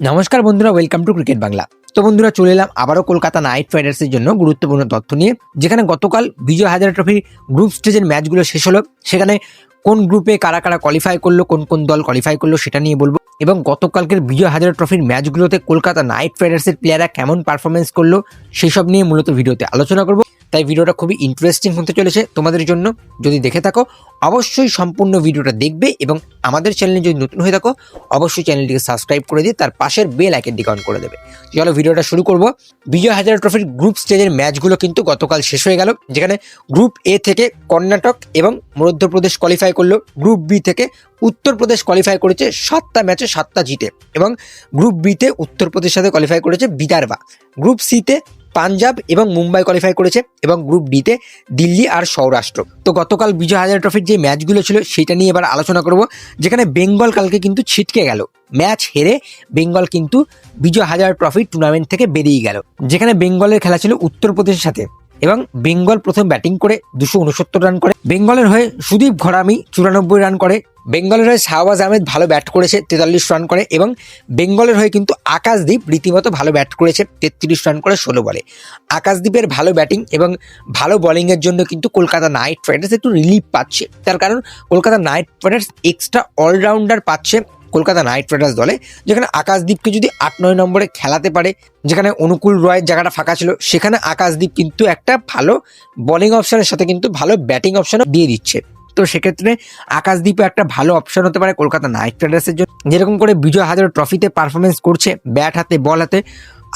নমস্কার বন্ধুরা, welcome to cricket Bangla. তো বন্ধুরা, চলে এলাম আবারও কলকাতা নাইট রাইডার্সের জন্য গুরুত্বপূর্ণ তথ্য নিয়ে, যেখানে গতকাল বিজয় হাজারে ট্রফির গ্রুপ স্টেজের ম্যাচগুলো শেষ হলো। সেখানে কোন গ্রুপে কারা কারা কোয়ালিফাই করলো, কোন কোন দল কোয়ালিফাই করলো সেটা নিয়ে বলবো, এবং গতকালকের বিজয় হাজারে ট্রফির ম্যাচগুলোতে কলকাতা নাইট রাইডার্সের প্লেয়াররা কেমন পারফরমেন্স করলো সেসব নিয়ে মূলত ভিডিওতে আলোচনা করব। তাই ভিডিওটা খুবই ইন্টারেস্টিং হতে চলেছে তোমাদের জন্য। যদি দেখে থাকো অবশ্যই সম্পূর্ণ ভিডিওটা দেখবে, এবং আমাদের চ্যানেলে যদি নতুন হয়ে থাকো অবশ্যই চ্যানেলটিকে সাবস্ক্রাইব করে দিয়ে তার পাশের বেল আইকনটি অন করে দেবে। চলো ভিডিওটা শুরু করব। বিজয় হাজারে ট্রফির গ্রুপ স্টেজের ম্যাচগুলো কিন্তু গতকাল শেষ হয়ে গেল, যেখানে গ্রুপ এ থেকে কর্ণাটক এবং মধ্যপ্রদেশ কোয়ালিফাই করলো। গ্রুপ বি থেকে উত্তরপ্রদেশ কোয়ালিফাই করেছে 7টা ম্যাচে 7টা জিতে, এবং গ্রুপ বিতে উত্তরপ্রদেশের সাথে কোয়ালিফাই করেছে বিদার্ভা। গ্রুপ সিতে পাঞ্জাব এবং মুম্বাই কোয়ালিফাই করেছে, এবং গ্রুপ ডিতে দিল্লি আর সৌরাষ্ট্র। তো গতকাল বিজয় হাজারে ট্রফির যে ম্যাচগুলো ছিল সেটা নিয়ে এবার আলোচনা করব, যেখানে বেঙ্গল কালকে কিন্তু ছিটকে গেল। ম্যাচ হেরে বেঙ্গল কিন্তু বিজয় হাজারে ট্রফি টুর্নামেন্ট থেকে বেরিয়ে গেল। যেখানে বেঙ্গলের খেলা ছিল উত্তরপ্রদেশের সাথে, এবং বেঙ্গল প্রথম ব্যাটিং করে 269 রান করে। বেঙ্গলের হয়ে সুদীপ ঘরামি 94 রান করে। বেঙ্গলের হয়ে শাহবাজ আহমেদ ভালো ব্যাট করেছে, 43 রান করে। এবং বেঙ্গলের হয়ে কিন্তু আকাশদীপ রীতিমতো ভালো ব্যাট করেছে, 33 রান করে 16 বলে। আকাশদীপের ভালো ব্যাটিং এবং ভালো বোলিংয়ের জন্য কিন্তু কলকাতা নাইট রাইডার্স একটু রিলিফ পাচ্ছে। তার কারণ Kolkata Knight Riders extra allrounder পাচ্ছে কলকাতা নাইট রাইডার্স দলে, যেখানে আকাশদীপকে যদি 8-9 নম্বরে খেলাতে পারে, যেখানে অনুকূল রয়ের জায়গাটা ফাঁকা ছিল, সেখানে আকাশদীপ কিন্তু একটা ভালো বোলিং অপশনের সাথে কিন্তু ভালো ব্যাটিং অপশনও দিয়ে দিচ্ছে। তো সেক্ষেত্রে আকাশদীপে একটা ভালো অপশন হতে পারে কলকাতা নাইট রাইডার্সের জন্য। যেরকম করে বিজয় হাজারে ট্রফিতে পারফরমেন্স করছে ব্যাট হাতে বল হাতে।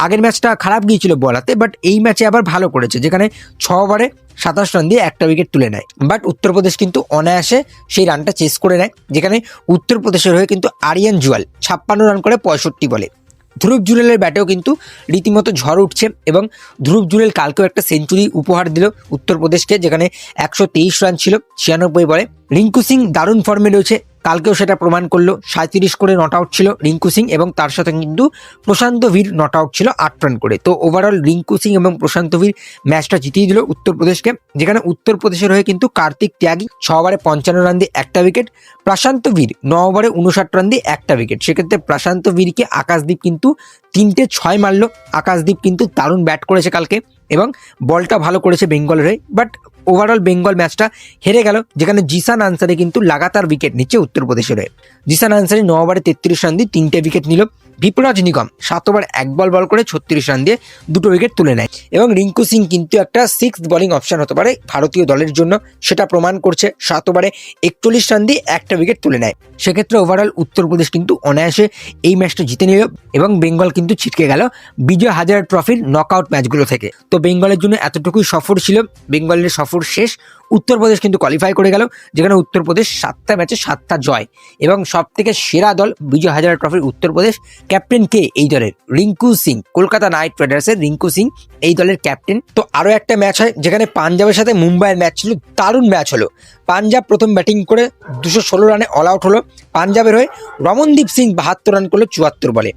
আগের ম্যাচটা খারাপ গিয়েছিল বল হাতে, বাট এই ম্যাচে আবার ভালো করেছে, যেখানে 6 ওভারে 27 রান দিয়ে একটা উইকেট তুলে নেয়। বাট উত্তরপ্রদেশ কিন্তু অনায়াসে সেই রানটা চেস করে নেয়, যেখানে উত্তরপ্রদেশের হয়ে কিন্তু আরিয়ান জুয়াল 56 রান করে 65 বলে। ধ্রুব জুরেলের ব্যাটেও কিন্তু রীতিমতো ঝড় উঠছে, এবং ধ্রুব জুরেল কালকেও একটা সেঞ্চুরি উপহার দিল উত্তরপ্রদেশকে, যেখানে 123 রান ছিল 96 বলে। রিঙ্কু সিং দারুণ ফর্মে রয়েছে, কালকেও সেটা প্রমাণ করলো। 37 করে নট আউট ছিল রিঙ্কু সিং, এবং তার সাথে কিন্তু প্রশান্ত বীর নট আউট ছিল 8 রান করে। তো ওভারঅল রিঙ্কু সিং এবং প্রশান্ত বীর ম্যাচটা জিতিয়ে দিল উত্তরপ্রদেশকে, যেখানে উত্তরপ্রদেশের হয়ে কিন্তু কার্তিক ত্যাগী 6 ওভারে 55 রান দিয়ে একটা উইকেট, প্রশান্ত বীর 9 ওভারে 59 রান দিয়ে একটা উইকেট। সেক্ষেত্রে প্রশান্ত বীরকে আকাশদীপ কিন্তু 3টে 6 মারলো। আকাশদীপ কিন্তু দারুণ ব্যাট করেছে কালকে, এবং বলটা ভালো করেছে বেঙ্গলের হয়ে। বাট ওভারঅল বেঙ্গল ম্যাচটা হেরে গেল, যেখানে জিসান আনসারি কিন্তু লাগাতার উইকেট নিচ্ছে উত্তরপ্রদেশের হয়ে। জিসান আনসারি 9 ওভারে 33 রান দিয়ে 3টে উইকেট নিল। বিপ্রাজ নিগম 7 ওভার 1 বল করে 36 রান দিয়ে 2টো উইকেট তুলে নেয়। এবং রিঙ্কু সিং কিন্তু একটা 6th বোলিং অপশন হতে পারে ভারতীয় দলের জন্য, সেটা প্রমাণ করছে। 7 ওভারে 41 রান দিয়ে একটা উইকেট তুলে নেয়। সেক্ষেত্রে ওভারঅল উত্তরপ্রদেশ কিন্তু অনায়াসে এই ম্যাচটা জিতে নিল, এবং বেঙ্গল কিন্তু ছিটকে গেল বিজয় হাজারে ট্রফির নকআউট ম্যাচগুলো থেকে। তো বেঙ্গলের জন্য এতটুকুই সফর ছিল। বেঙ্গলের সফর শেষ, উত্তরপ্রদেশ কিন্তু কোয়ালিফাই করে গেল, যেখানে উত্তরপ্রদেশ 7টা ম্যাচে 7টা জয়, এবং সব থেকে সেরা দল বিজয় হাজারে ট্রফির উত্তরপ্রদেশ। ক্যাপ্টেন কে এই দলের? রিঙ্কু সিং, কলকাতা নাইট রাইডার্সের রিঙ্কু সিং এই দলের ক্যাপ্টেন। তো আরো একটা ম্যাচ হয়, যেখানে পাঞ্জাবের সাথে মুম্বাইয়ের ম্যাচ ছিল। দারুণ ম্যাচ হলো। পাঞ্জাব প্রথম ব্যাটিং করে 216 রানে অল আউট হলো। পাঞ্জাবের হয়ে রমনদীপ সিং 72 রান করলো 74 বলে।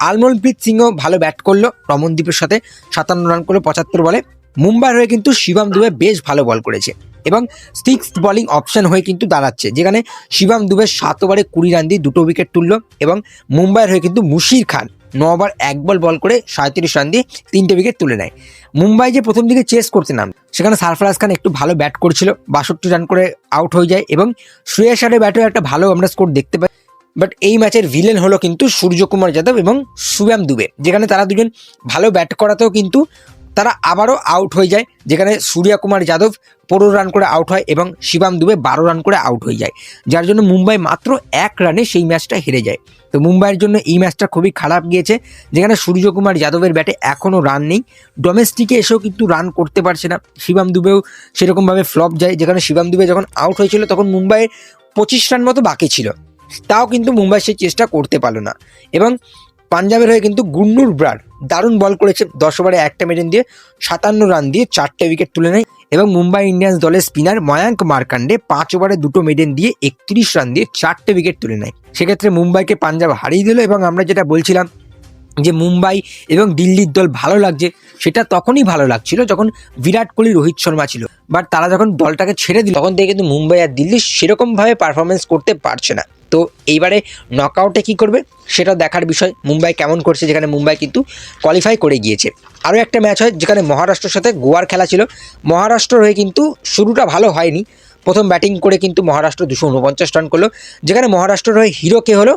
আলমনপ্রীত সিংও ভালো ব্যাট করলো রমনদীপের সাথে, 57 রান করলো 75 বলে। মুম্বাইয়ের হয়ে কিন্তু শিবম দুবে বেশ ভালো বল করেছে, এবং 6th বোলিং অপশন হয়ে কিন্তু দাঁড়াচ্ছে, যেখানে শিবম দুবে 7 ওভারে 20 রান দিয়ে 2টো উইকেট তুললো। এবং মুম্বাইয়ের হয়ে কিন্তু মুশির খান 9 ওভার 1 বল করে 37 রান দিয়ে 3টে উইকেট তুলে নেয়। মুম্বাই যে প্রথম দিকে চেস করতে নাম, সেখানে সারফরাজ খান একটু ভালো ব্যাট করছিল, 62 রান করে আউট হয়ে যায়, এবং শ্রেয়াস আয়ারের ব্যাটেও একটা ভালো আমরা স্কোর দেখতে পাই। বাট এই ম্যাচের ভিলেন হলো কিন্তু সূর্যকুমার যাদব এবং শিবম দুবে, যেখানে তারা দুজন ভালো ব্যাট করাতেও কিন্তু তারা আবারও আউট হয়ে যায়, যেখানে সূর্যকুমার যাদব 15 রান করে আউট হয়, এবং শিবম দুবে 12 রান করে আউট হয়ে যায়, যার জন্য মুম্বাই মাত্র 1 রানে সেই ম্যাচটা হেরে যায়। তো মুম্বাইয়ের জন্য এই ম্যাচটা খুবই খারাপ গিয়েছে, যেখানে সূর্যকুমার যাদবের ব্যাটে এখনও রান নেই। ডোমেস্টিকে এসেও কিন্তু রান করতে পারছে না। শিবম দুবেও সেরকমভাবে ফ্লপ যায়, যেখানে শিবম দুবে যখন আউট হয়েছিল তখন মুম্বাইয়ের 25 রান মতো বাকি ছিল, তাও কিন্তু মুম্বাই সেই চেষ্টা করতে পারলো না। এবং পাঞ্জাবের হয়ে কিন্তু গুন্নুর ব্রার দারুণ বল করেছে, 10 ওভারে একটা মেডেন দিয়ে 57 রান দিয়ে 4টে উইকেট তুলে নেয়। এবং মুম্বাই ইন্ডিয়ান্স দলের স্পিনার ময়াঙ্ক মার্কান্ডে 5 ওভারে 2টো মেডেন দিয়ে 31 রান দিয়ে 4টে উইকেট তুলে নেয়। সেক্ষেত্রে মুম্বাইকে পাঞ্জাব হারিয়ে দিল, এবং আমরা যেটা বলছিলাম যে মুম্বাই এবং দিল্লির দল ভালো লাগছে, সেটা তখনই ভালো লাগছিল যখন বিরাট কোহলি, রোহিত শর্মা ছিল। বাট তারা যখন দলটাকে ছেড়ে দিল তখন থেকে কিন্তু মুম্বাই আর দিল্লি সেরকমভাবে পারফরমেন্স করতে পারছে না। তো এইবারে নকআউটে কি করবে সেটা দেখার বিষয়, মুম্বাই কেমন করছে, যেখানে মুম্বাই কিন্তু কোয়ালিফাই করে গিয়েছে। আরও একটা ম্যাচ হয় যেখানে মহারাষ্ট্রের সাথে গোয়ার খেলা ছিল। মহারাষ্ট্র হয়ে কিন্তু শুরুটা ভালো হয়নি, প্রথম ব্যাটিং করে কিন্তু মহারাষ্ট্র 249 রান করলো, যেখানে মহারাষ্ট্রের হয়ে হিরো কে হলো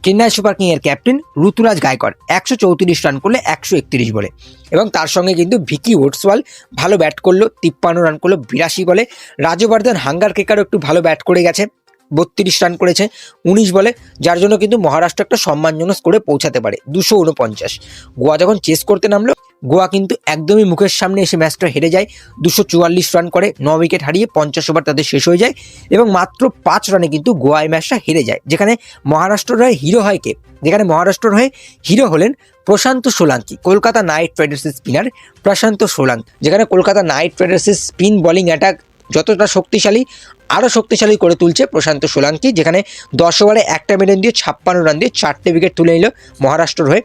চেন্নাই সুপার কিংয়ের ক্যাপ্টেন ঋতুরাজ গায়কোয়াড় 134 রান করলে 131 বলে, এবং তার সঙ্গে কিন্তু ভিকি ওটসওয়াল ভালো ব্যাট করলো, 53 রান করলো 82 বলে। রাজবর্ধন হাঙ্গারকেকারও একটু ভালো ব্যাট করে গেছে, 32 রান করেছে 19 বলে, যার জন্য কিন্তু মহারাষ্ট্র একটা সম্মানজনক স্কোরে পৌঁছাতে পারে 249। গোয়া যখন চেস করতে নামলো, গোয়া কিন্তু একদমই মুখের সামনে এসে ম্যাচটা হেরে যায়, 244 রান করে 9 উইকেট হারিয়ে 50 ওভার তাদের শেষ হয়ে যায়, এবং মাত্র 5 রানে কিন্তু গোয়া এই ম্যাচটা হেরে যায়। যেখানে মহারাষ্ট্রের হয়ে হিরো হয় কে, যেখানে মহারাষ্ট্রের হয়ে হিরো হলেন প্রশান্ত সোলাঙ্কি, কলকাতা নাইট রাইডার্সের স্পিনার প্রশান্ত সোলাঙ্কি। যেখানে কলকাতা নাইট রাইডার্সের স্পিন বোলিং অ্যাটাক যতটা শক্তিশালী, আরও শক্তিশালী করে তুলছে প্রশান্ত সোলাঙ্কি, যেখানে 10 ওভারে একটা মেডেন দিয়ে 56 রান দিয়ে 4টে উইকেট তুলে নিল মহারাষ্ট্রের হয়ে,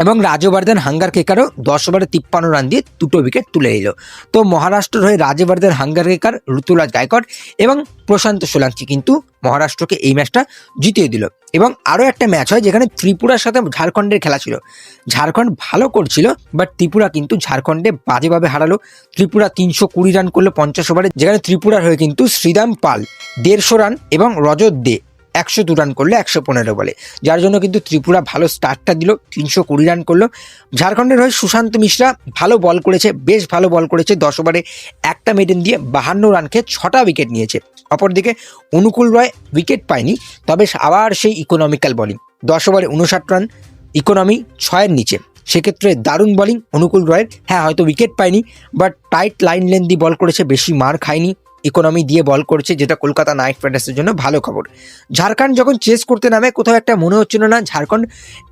এবং রাজবর্ধন হাঙ্গারকেকারও 10 ওভারে 53 রান দিয়ে 2টো উইকেট তুলে নিল। তো মহারাষ্ট্রের হয়ে রাজবর্ধন হাঙ্গারকেকার, ঋতুরাজ গায়কোয়াড় এবং প্রশান্ত সোলাঙ্কি কিন্তু মহারাষ্ট্রকে এই ম্যাচটা জিতিয়ে দিল। এবং আরও একটা ম্যাচ হয় যেখানে ত্রিপুরার সাথে ঝাড়খণ্ডের খেলা ছিল। ঝাড়খণ্ড ভালো করছিল, বাট ত্রিপুরা কিন্তু ঝাড়খণ্ডে বাজেভাবে হারালো। ত্রিপুরা 320 রান করলো 50 ওভারে, যেখানে ত্রিপুরার হয়ে কিন্তু শ্রীরাম পাল 150 রান এবং রজত দে 102 রান করলে 115 বলে, যার জন্য কিন্তু ত্রিপুরা ভালো স্টার্টটা দিল, 320 রান করলো। ঝাড়খণ্ডের হয়ে সুশান্ত মিশ্রা ভালো বল করেছে, বেশ ভালো বল করেছে, 10 ওভারে একটা মেডেন দিয়ে 52 রান খেয়ে 6টা উইকেট নিয়েছে। অপরদিকে অনুকূল রয় উইকেট পায়নি, তবে আবার সেই ইকোনমিক্যাল বোলিং, 10 ওভারে 59 রান, ইকোনমি 6-এর নিচে, সেক্ষেত্রে দারুণ বোলিং অনুকূল রয়ের। হ্যাঁ, হয়তো উইকেট পায়নি, বাট টাইট লাইন লেন্থ দিয়ে বল করেছে, বেশি মার খায়নি, ইকোনমি দিয়ে বল করছে, যেটা কলকাতা নাইট রাইডার্সের জন্য ভালো খবর। ঝাড়খণ্ড যখন চেস করতে নামে কোথাও একটা মনে হচ্ছিল না ঝাড়খণ্ড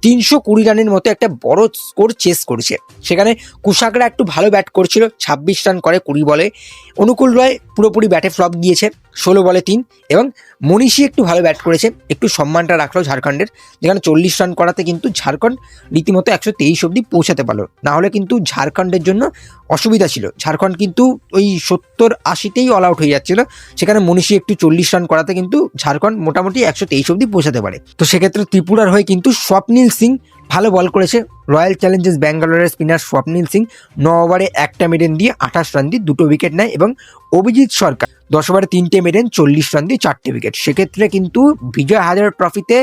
320 রানের মতো একটা বড় স্কোর চেস করছে। সেখানে কুশাকরা একটু ভালো ব্যাট করছিল, 26 রান করে 20 বলে। অনুকূল রয় পুরোপুরি ব্যাটে ফ্লপ গিয়েছে, 16 বলে 3, এবং মনীষী একটু ভালো ব্যাট করেছে, একটু সম্মানটা রাখলো ঝাড়খণ্ডের, যেখানে 40 রান করাতে কিন্তু ঝাড়খণ্ড রীতিমতো 123 অব্দি পৌঁছাতে পারলো। না হলে কিন্তু ঝাড়খণ্ডের জন্য অসুবিধা ছিল, ঝাড়খণ্ড কিন্তু ওই 70-80তেই অল আউট হয়ে যাচ্ছিল। সেখানে মনীষী একটু 40 রান করাতে কিন্তু ঝাড়খণ্ড মোটামুটি 123 অব্দি পৌঁছাতে পারে। তো সেক্ষেত্রে ত্রিপুরার হয়ে কিন্তু স্বপ্নীল সিং ভালো বল করেছে, রয়্যাল চ্যালেঞ্জার্স ব্যাঙ্গালোরের স্পিনার স্বপ্নীল সিং 9 ওভারে একটা মেডেন দিয়ে 28 রান দিয়ে 2টো উইকেট নেয়, এবং অভিজিৎ সরকার 10 ওভারে 3টে মেডেন 40 রান দিয়ে 4টে উইকেট। সেক্ষেত্রে কিন্তু বিজয় হাজারে ট্রফিতে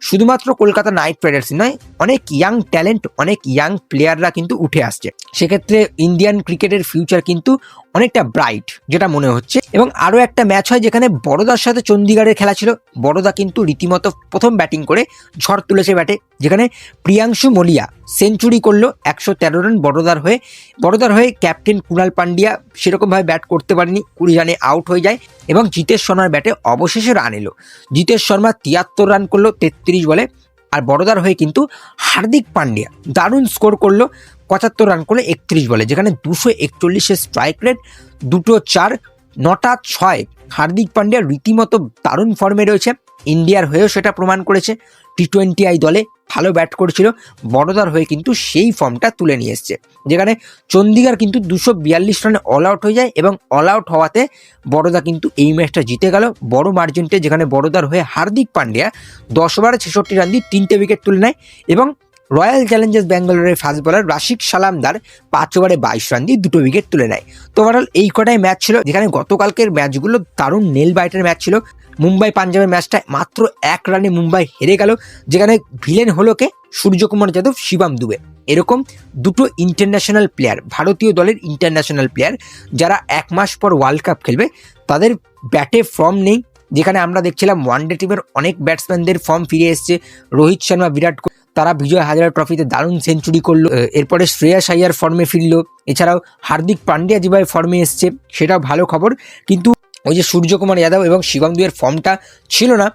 শুধুমাত্র কলকাতা নাইট রাইডার্স নয়, অনেক ইয়াং ট্যালেন্ট, অনেক ইয়াং প্লেয়াররা কিন্তু উঠে আসছে। সেক্ষেত্রে ইন্ডিয়ান ক্রিকেটের ফিউচার কিন্তু অনেকটা ব্রাইট, যেটা মনে হচ্ছে। এবং আরও একটা ম্যাচ হয় যেখানে বড়োদার সাথে চণ্ডীগড়ের খেলা ছিল। বড়োদা কিন্তু রীতিমতো প্রথম ব্যাটিং করে ঝড় তুলেছে ব্যাটে, যেখানে প্রিয়াংশু মলিয়া সেঞ্চুরি করলো 113 রান বড়োদার হয়ে ক্যাপ্টেন কুণাল পান্ডিয়া সেরকমভাবে ব্যাট করতে পারেনি, 20 রানে আউট হয়ে যায়, এবং জিতেশ শর্মার ব্যাটে অবশেষে রান এলো। জিতেশ শর্মা 73 রান করলো 33 বলে। আর বড়োদার হয়ে কিন্তু হার্দিক পান্ডিয়া দারুণ স্কোর করলো, 75 রান করলো 31 বলে, যেখানে 241 স্ট্রাইক রেট, 2টো 4, 9টা 6। হার্দিক পান্ডিয়া রীতিমতো দারুণ ফর্মে রয়েছে, ইন্ডিয়ার হয়েও সেটা প্রমাণ করেছে। টি20 দলে ভালো ব্যাট করেছিল, বড়োদার হয়ে কিন্তু সেই ফর্মটা তুলে নিয়ে এসছে। যেখানে চণ্ডীগড় কিন্তু 242 রানে অল আউট হয়ে যায়, এবং অল আউট হওয়াতে বড়োদা কিন্তু এই ম্যাচটা জিতে গেল বড় মার্জিনটে। যেখানে বড়োদার হয়ে হার্দিক পান্ডিয়া 10 ওভারে 66 রান দিয়ে 3টে উইকেট তুলে নেয়, এবং রয়্যাল চ্যালেঞ্জার্স ব্যাঙ্গালোরের ফাস্ট বোলার রাশিক সালামদার 5 ওভারে 22 রান দিয়ে 2টো উইকেট তুলে নেয়। তো ওভারঅল এই কটাই ম্যাচ ছিল, যেখানে গতকালকের ম্যাচগুলো দারুণ নেল বাইটের ম্যাচ ছিল। মুম্বাই পাঞ্জাবের ম্যাচটা মাত্র 1 রানে মুম্বাই হেরে গেল, যেখানে ভিলেন হলো কে, সূর্যকুমার যাদব, শিবম দুবে। এরকম দুটো ইন্টারন্যাশনাল প্লেয়ার, ভারতীয় দলের ইন্টারন্যাশনাল প্লেয়ার, যারা 1 মাস পর ওয়ার্ল্ড কাপ খেলবে, তাদের ব্যাটে ফর্ম নেই। যেখানে আমরা দেখছিলাম ওয়ানডে টিমের অনেক ব্যাটসম্যানদের ফর্ম ফিরে এসছে, রোহিত শর্মা, বিরাট কোহলি, তারা বিজয় হাজারে ট্রফিতে দারুণ সেঞ্চুরি করলো। এরপরে শ্রেয়াস আইয়ার ফর্মে ফিরলো, এছাড়াও হার্দিক পান্ডিয়া যেভাবে ফর্মে এসছে সেটাও ভালো খবর। কিন্তু ওই যে সূর্যকুমার যাদব এবং শিবম দুবের ফর্মটা ছিল না,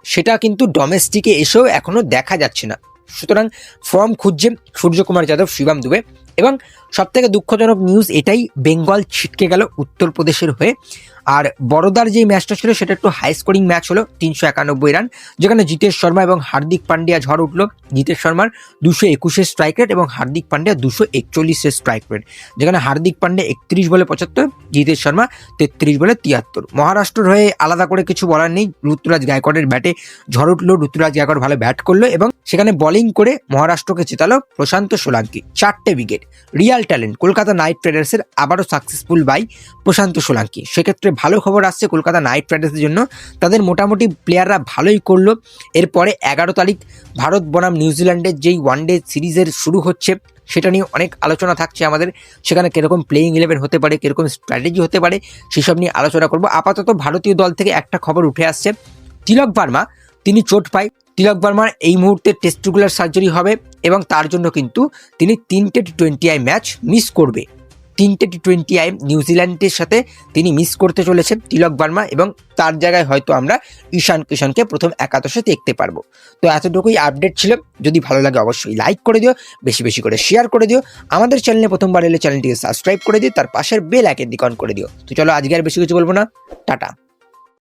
সেটা কিন্তু ডোমেস্টিকে এসেও এখনও দেখা যাচ্ছে না। সুতরাং ফর্ম খুঁজছে সূর্যকুমার যাদব, শিবম দুবে, এবং সবথেকে দুঃখজনক নিউজ এটাই, বেঙ্গল ছিটকে গেল উত্তরপ্রদেশের হয়ে। আর বড়োদার যে ম্যাচটা ছিল সেটা একটু হাই স্কোরিং ম্যাচ হলো, 391 রান, যেখানে জিতেশ শর্মা এবং হার্দিক পান্ডিয়া ঝড় উঠলো। জিতেশ শর্মার 221 স্ট্রাইক রেট এবং হার্দিক পান্ডিয়া 241 স্ট্রাইক রেট, যেখানে হার্দিক পান্ডিয়া 31 বলে 75, জিতেশ শর্মা 33 বলে 73। মহারাষ্ট্রের হয়ে আলাদা করে কিছু বলার নেই, ঋতুরাজ গায়কোয়াড়ের ব্যাটে ঝড় উঠলো, ঋতুরাজ গায়কোয়াড় ভালো ব্যাট করলো এবং সেখানে বোলিং করে মহারাষ্ট্রকে জেতালো প্রশান্ত সোলাঙ্কি, 4টে wicket. Real talent Kolkata knight রাইডার্সের আবারও সাকসেসফুল বাই প্রশান্ত সোলাঙ্কি। সেক্ষেত্রে ভালো খবর আসছে কলকাতা নাইট রাইডার্সের জন্য, তাদের মোটামুটি প্লেয়াররা ভালোই করলো। এরপরে 11 তারিখ ভারত বনাম নিউজিল্যান্ডের যেই ওয়ানডে সিরিজের শুরু হচ্ছে সেটা নিয়ে অনেক আলোচনা থাকছে আমাদের, সেখানে কীরকম প্লেয়িং 11 হতে পারে, কীরকম স্ট্র্যাটেজি হতে পারে, সেসব নিয়ে আলোচনা করব। আপাতত ভারতীয় দল থেকে একটা খবর উঠে আসছে, তিলক ভার্মা তিনি চোট পায়। তিলক ভার্মার এই মুহূর্তে টেস্টিকুলার সার্জারি হবে এবং তার জন্য কিন্তু তিনি 3টে টি20 ম্যাচ মিস করবে। 3টে টি20 নিউজিল্যান্ডের সাথে তিনি মিস করতে চলেছেন তিলক ভার্মা, এবং তার জায়গায় হয়তো আমরা ঈশান কিষানকে প্রথম একাদশে দেখতে পারবো। তো এতটুকুই আপডেট ছিল। যদি ভালো লাগে অবশ্যই লাইক করে দিও, বেশি বেশি করে শেয়ার করে দিও। আমাদের চ্যানেলে প্রথমবার এলে চ্যানেলটিকে সাবস্ক্রাইব করে দিও, তার পাশের বেল আইকনটি অন করে দিও। তো চলো আজকে আর বেশি কিছু বলবো না, টাটা।